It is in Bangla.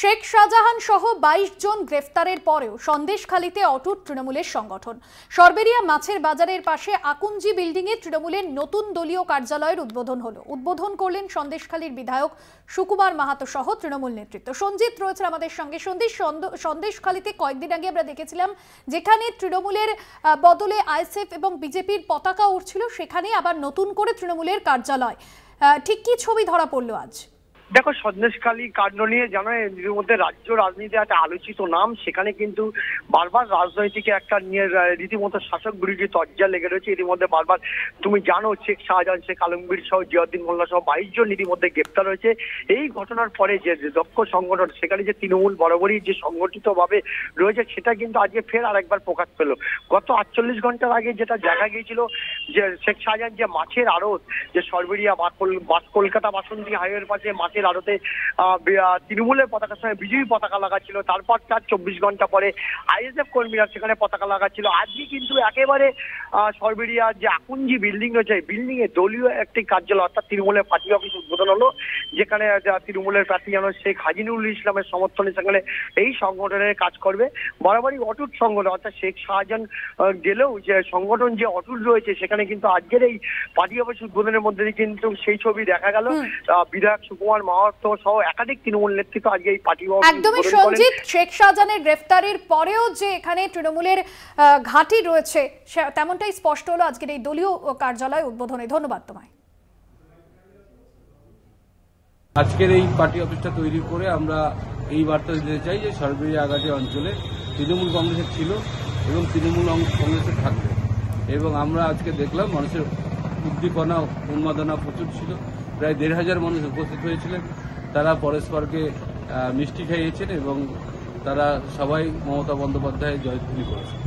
শেখ শাহজাহান সহ 22 জন গ্রেফতারের পরেও সন্দেশখালীতে অটুট তৃণমূলের সংগঠন। সরবেরিয়া মাছের বাজারের পাশে আকুঞ্জি বিল্ডিং এ তৃণমূলের নতুন দলীয় কার্যালয়ের উদ্বোধন হলো। উদ্বোধন করলেন সন্দেশখালীর বিধায়ক সুকুমার মাহাতো সহ তৃণমূল নেতৃত্ব। সঞ্জিত রয়েছে আমাদের সঙ্গে। সন্দেশখালীতে কয়েকদিন আগে আমরা দেখেছিলাম যেখানে তৃণমূলের বদলে আইএসএফ এবং বিজেপির পতাকা উঠছিল, সেখানে আবার নতুন করে তৃণমূলের কার্যালয়। ঠিক কি ছবি ধরা পড়লো আজ? দেখো, সন্দেশখালী কাণ্ড নিয়ে জানো এর মধ্যে রাজ্য রাজনীতি একটা আলোচিত নাম। সেখানে কিন্তু বারবার রাজনৈতিক একটা নিয়ে রীতিমতো শাসক বিরোধী তজ্জা লেগে রয়েছে। এর মধ্যে বারবার তুমি জানো শেখ শাহজাহান, শেখ আলমগীর সহ জিয়াউদ্দিন মোল্লা সহ 22 জন ইতিমধ্যে গ্রেপ্তার হয়েছে। এই ঘটনার পরে যে দক্ষ সংগঠন, সেখানে যে তৃণমূল বরাবরই যে সংগঠিত ভাবে রয়েছে, সেটা কিন্তু আজকে ফের আরেকবার প্রকাশ পেল। গত 48 ঘন্টার আগে যেটা দেখা গিয়েছিল যে শেখ শাহজাহান যে মাছের আড়ত, যে সরবেরিয়া কলকাতা বাসন্তী হাইওয়ের পাশে মাছের আড়তে তৃণমূলের পতাকার সঙ্গে বিজেপি পতাকা লাগাচ্ছিল। তারপর তার 24 ঘন্টা পরে আইএসএফ কর্মীরা সেখানে পতাকা লাগাচ্ছিল। আজকে কিন্তু একেবারে সরবেরিয়া যে আকুঞ্জি বিল্ডিং রয়েছে, বিল্ডিং এ দলীয় একটি কার্যালয় অর্থাৎ তৃণমূলের পার্টি অফিস উদ্বোধন হলো, যেখানে তৃণমূলের প্রার্থী যেন শেখ হাজিনুল ইসলামের সমর্থনে সেখানে এই সংগঠনের কাজ করবে। বরাবরই অটুট সংগঠন, অর্থাৎ শেখ শাহজাহান গেলেও যে সংগঠন যে অটুট রয়েছে, সেখানে কিন্তু আজকের এই পার্টি অফিস উদ্বোধনের মধ্যে দিয়ে কিন্তু সেই ছবি দেখা গেল। বিধায়ক সুকুমার মাহাতো সহ একাধিক তৃণমূল নেতৃত্ব আজকে এই পার্টি অফিস। একদমই সঞ্জিত, শেখ শাহজাহানের গ্রেফতারের পরেও যে এখানে তৃণমূলের ঘাঁটি রয়েছে তেমনটাই স্পষ্ট হলো আজকের এই দলীয় কার্যালয় উদ্বোধনে। ধন্যবাদ তোমায়। আজকের এই পার্টি অফিসটা তৈরি করে আমরা এই বার্তা দিতে চাই যে সরবেরিয়া আগাটি অঞ্চলে তৃণমূল কংগ্রেসের ছিল এবং তৃণমূল কংগ্রেসের থাকবে। এবং আমরা আজকে দেখলাম মানুষের উদ্দীপনা উন্মাদনা প্রচুর ছিল। প্রায় 1,500 মানুষ উপস্থিত হয়েছিলেন। তারা পরস্পরকে মিষ্টি খাইয়েছেন এবং তারা সবাই মমতা বন্দ্যোপাধ্যায়ের জয়ধ্বনি করেছেন।